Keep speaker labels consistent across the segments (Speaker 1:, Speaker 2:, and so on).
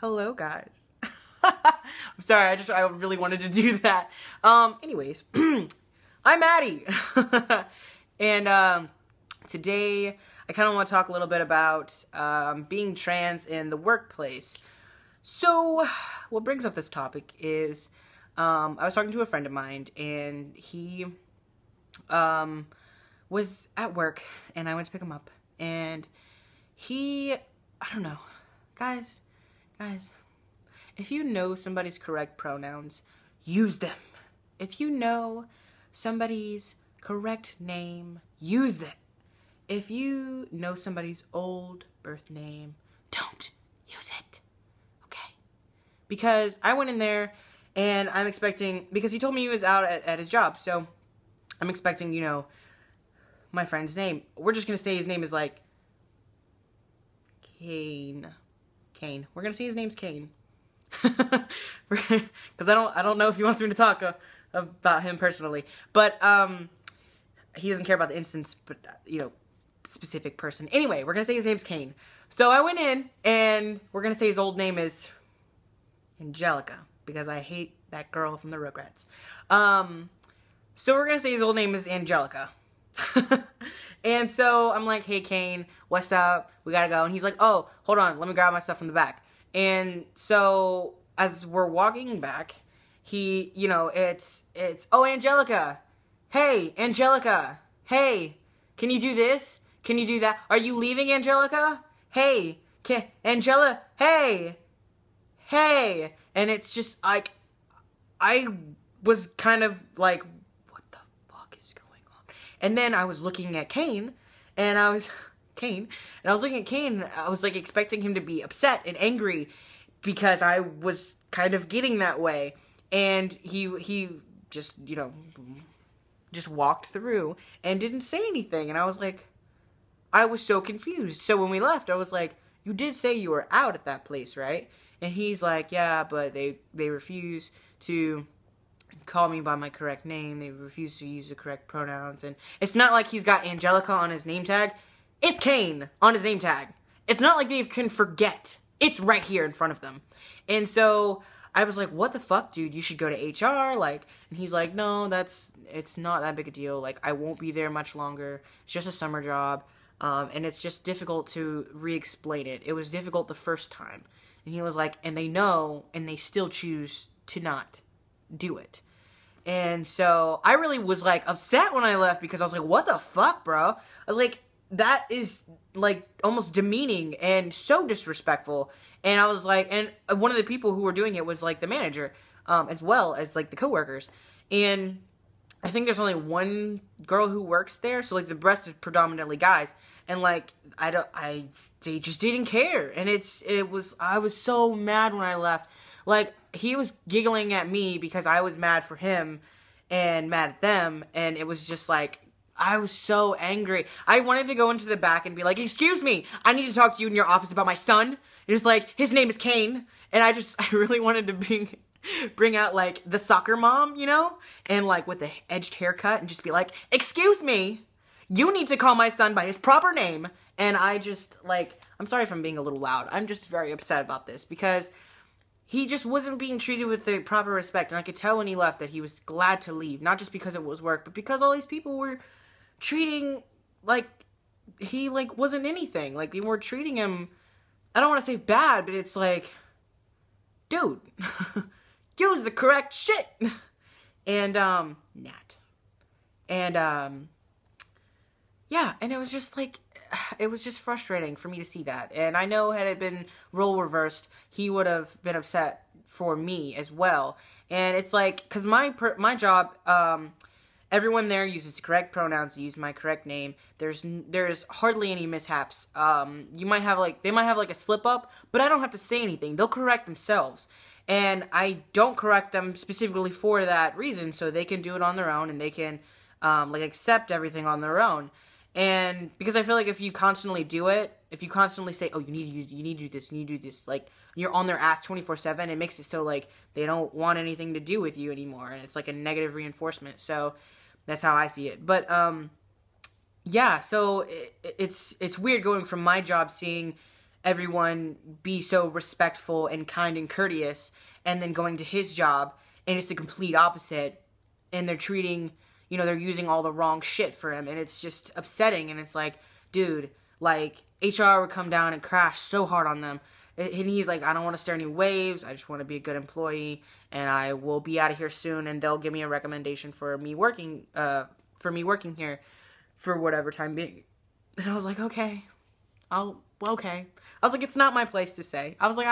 Speaker 1: Hello, guys. I'm sorry, I really wanted to do that. Anyways, I'm Atti. And today I kind of want to talk a little bit about being trans in the workplace. So, what brings up this topic is I was talking to a friend of mine, and he was at work, and I went to pick him up, and I don't know, guys, if you know somebody's correct pronouns, use them. If you know somebody's correct name, use it. If you know somebody's old birth name, don't use it. Okay? Because I went in there, and I'm expecting, because he told me he was out at his job, so I'm expecting, you know, my friend's name. We're just going to say his name is like Kane. We're going to say his name's Kane. Because I don't know if he wants me to talk about him personally. But he doesn't care about the instance, but, you know, specific person. Anyway, we're going to say his name's Kane. So I went in, and we're going to say his old name is Angelica, because I hate that girl from the Rugrats. So we're going to say his old name is Angelica. And so I'm like, hey, Kane, what's up? We gotta go. And he's like, oh, hold on, let me grab my stuff from the back. And so as we're walking back, he, you know, it's, oh, Angelica. Hey, Angelica. Hey, can you do this? Can you do that? Are you leaving, Angelica? Hey, Angela, hey. And it's just like, I was kind of like, and then I was looking at Kane, and I was looking at Kane, and I was like expecting him to be upset and angry because I was kind of getting that way. And he just, you know, just walked through and didn't say anything. And I was like, I was so confused. So when we left, I was like, you did say you were out at that place, right? And he's like, yeah, but they refuse to call me by my correct name. They refuse to use the correct pronouns. And it's not like he's got Angelica on his name tag. It's Kane on his name tag. It's not like they can forget. It's right here in front of them. And so I was like, what the fuck, dude? You should go to HR. Like, and he's like, no, it's not that big a deal. Like, I won't be there much longer. It's just a summer job. And it's just difficult to re-explain it. It was difficult the first time. And he was like, and they know, and they still choose to not do it. And so I really was like upset when I left, because I was like, what the fuck, bro? I was like, that is like almost demeaning and so disrespectful. And I was like, and one of the people who were doing it was like the manager, as well as like the coworkers. And I think there's only one girl who works there, so like the rest is predominantly guys. And like they just didn't care. And I was so mad when I left. Like, he was giggling at me because I was mad for him and mad at them, and it was just like, I was so angry. I wanted to go into the back and be like, excuse me, I need to talk to you in your office about my son. And it's like, his name is Kane. And I really wanted to bring out like the soccer mom, you know, and like with the edged haircut, and just be like, excuse me, you need to call my son by his proper name. And I just like, I'm sorry if I'm being a little loud. I'm just very upset about this, because he just wasn't being treated with the proper respect. And I could tell when he left that he was glad to leave. Not just because it was work, but because all these people were treating like he like wasn't anything. Like, they were treating him, I don't want to say bad, but it's like, dude, use the correct shit. And Nat. And yeah, and it was just like, it was just frustrating for me to see that. And I know had it been role reversed, he would have been upset for me as well. And it's like, because my job, everyone there uses the correct pronouns, use my correct name. There's hardly any mishaps. They might have like a slip up, but I don't have to say anything. They'll correct themselves. And I don't correct them specifically for that reason, so they can do it on their own, and they can like accept everything on their own. And because I feel like if you constantly do it, if you constantly say, oh, you need to do this, you need to do this, like, you're on their ass 24/7, it makes it so, like, they don't want anything to do with you anymore, and it's like a negative reinforcement. So that's how I see it. But yeah, so it's weird going from my job seeing everyone be so respectful and kind and courteous, and then going to his job and it's the complete opposite, and they're treating, they're using all the wrong shit for him, and it's just upsetting. And it's like, dude, like, HR would come down and crash so hard on them, and he's like, I don't want to stare any waves, I just want to be a good employee, and I will be out of here soon, and they'll give me a recommendation for me working here for whatever time being. And I was like, okay. Okay. I was like, it's not my place to say. I was like,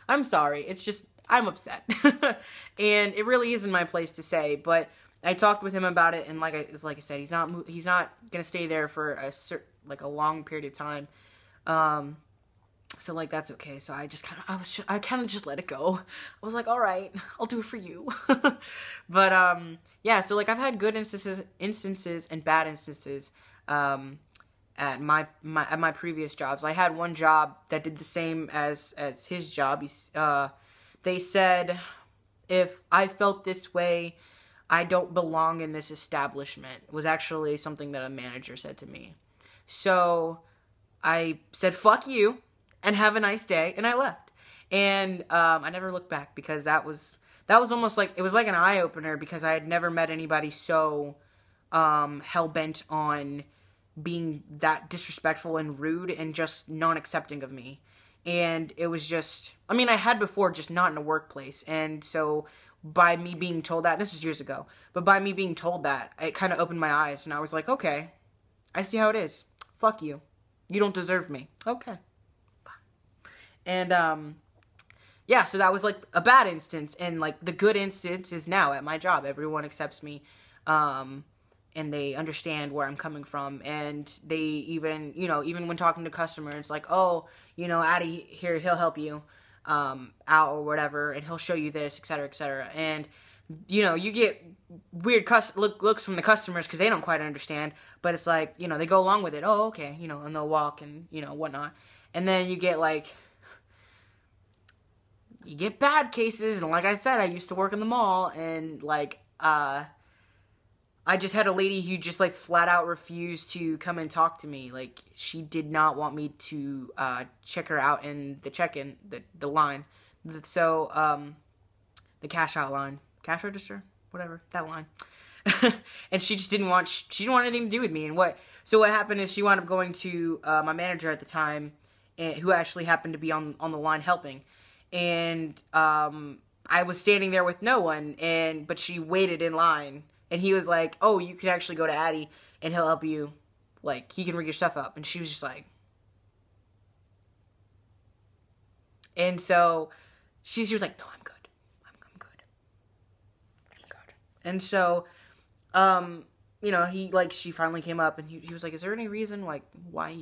Speaker 1: I'm sorry. It's just, I'm upset. And it really isn't my place to say, but I talked with him about it, and like I said, he's not going to stay there for a long period of time. So like, that's okay. So I just kind of just let it go. I was like, all right, I'll do it for you. But yeah, so like, I've had good instances and bad instances at my previous jobs. I had one job that did the same as his job. They said, if I felt this way, I don't belong in this establishment, was actually something that a manager said to me. So I said, fuck you, and have a nice day, and I left. And I never looked back, because that was almost like, it was like an eye-opener, because I had never met anybody so hell-bent on being that disrespectful and rude and just non-accepting of me. And it was just, I mean, I had before, just not in a workplace. And so by me being told that, this was years ago, but by me being told that, it kind of opened my eyes, and I was like, okay, I see how it is. Fuck you. You don't deserve me. Okay. Bye. And, yeah, so that was like a bad instance. And like, the good instance is now at my job. Everyone accepts me. And they understand where I'm coming from, and they even, even when talking to customers, like, oh, Atti here, he'll help you out or whatever, and he'll show you this, etc., etc. And you get weird looks from the customers, because they don't quite understand, but it's like, they go along with it. Oh, okay, and they'll walk and whatnot. And then you get bad cases, and like I said, I used to work in the mall, and like I just had a lady who just, like, flat out refused to come and talk to me. Like, she did not want me to check her out in the check-in, the line. So, the cash out line. Cash register? Whatever. That line. And she just didn't want anything to do with me. So what happened is, she wound up going to my manager at the time, who actually happened to be on the line helping. And I was standing there with no one, but she waited in line. And he was like, oh, you could actually go to Atti, and he'll help you. Like, he can rig your stuff up. And she was just like... And so, she was like, no, I'm good. I'm good. I'm good. And so, she finally came up, and he was like, is there any reason, like, why,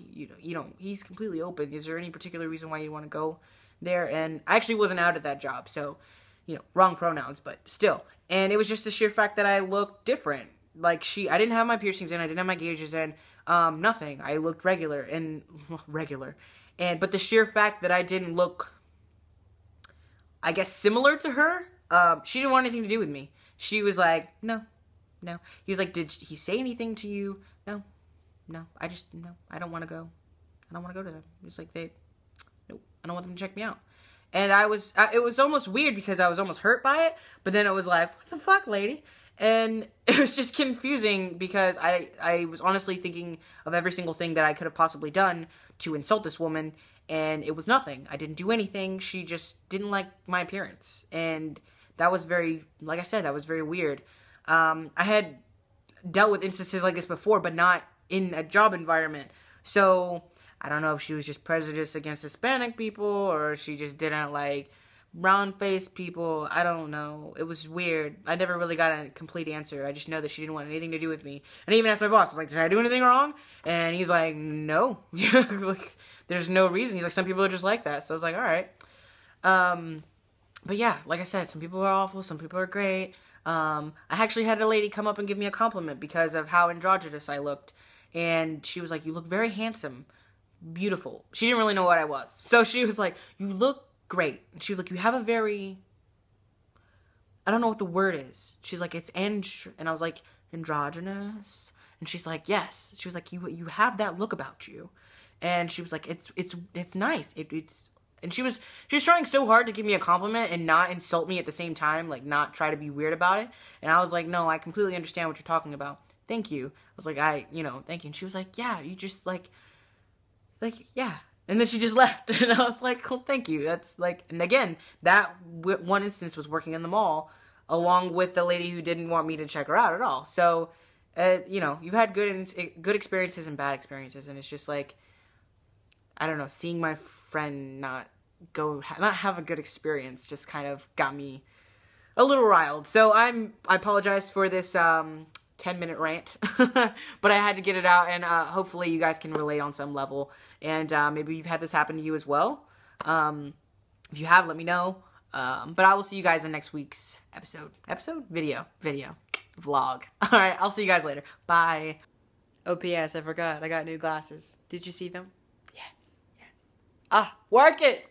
Speaker 1: he's completely open. Is there any particular reason why you want to go there? And I actually wasn't out at that job, so... wrong pronouns, but still. And it was just the sheer fact that I looked different. Like, I didn't have my piercings in, I didn't have my gauges in, nothing. I looked regular. But the sheer fact that I didn't look, I guess, similar to her, she didn't want anything to do with me. She was like, no. He was like, did he say anything to you? No. No, I don't want to go. I don't want to go to them. It's like, nope, I don't want them to check me out. And it was almost weird, because I was almost hurt by it, but then it was like, what the fuck, lady? And it was just confusing, because I was honestly thinking of every single thing that I could have possibly done to insult this woman, and it was nothing. I didn't do anything. She just didn't like my appearance. And that was like I said, that was very weird. I had dealt with instances like this before, but not in a job environment. So I don't know if she was just prejudiced against Hispanic people, or she just didn't like brown-faced people. I don't know. It was weird. I never really got a complete answer. I just know that she didn't want anything to do with me. And I even asked my boss, I was like, did I do anything wrong? And he's like, no. Like, there's no reason. He's like, some people are just like that. So I was like, all right. But yeah, like I said, some people are awful, some people are great. I actually had a lady come up and give me a compliment because of how androgynous I looked. And she was like, you look very handsome. Beautiful. She didn't really know what I was. So she was like, you look great. And she was like, you have a very, I don't know what the word is. She's like, it's and I was like, androgynous? And she's like, yes. She was like, you have that look about you. And she was like, it's nice. And she was trying so hard to give me a compliment and not insult me at the same time, like not try to be weird about it. And I was like, no, I completely understand what you're talking about. Thank you. I was like, thank you. And she was like, yeah, you just like, yeah. And then she just left. And I was like, well, thank you. That's like, and again, that one instance was working in the mall along with the lady who didn't want me to check her out at all. So, you've had good experiences and bad experiences. And it's just like, I don't know, seeing my friend not have a good experience just kind of got me a little riled. So I apologize for this 10-minute rant, but I had to get it out, and hopefully you guys can relate on some level, and maybe you've had this happen to you as well. If you have, let me know. But I will see you guys in next week's video, vlog. Alright, I'll see you guys later. Bye. Oh, P.S. I forgot, I got new glasses. Did you see them? Yes. Ah, work it!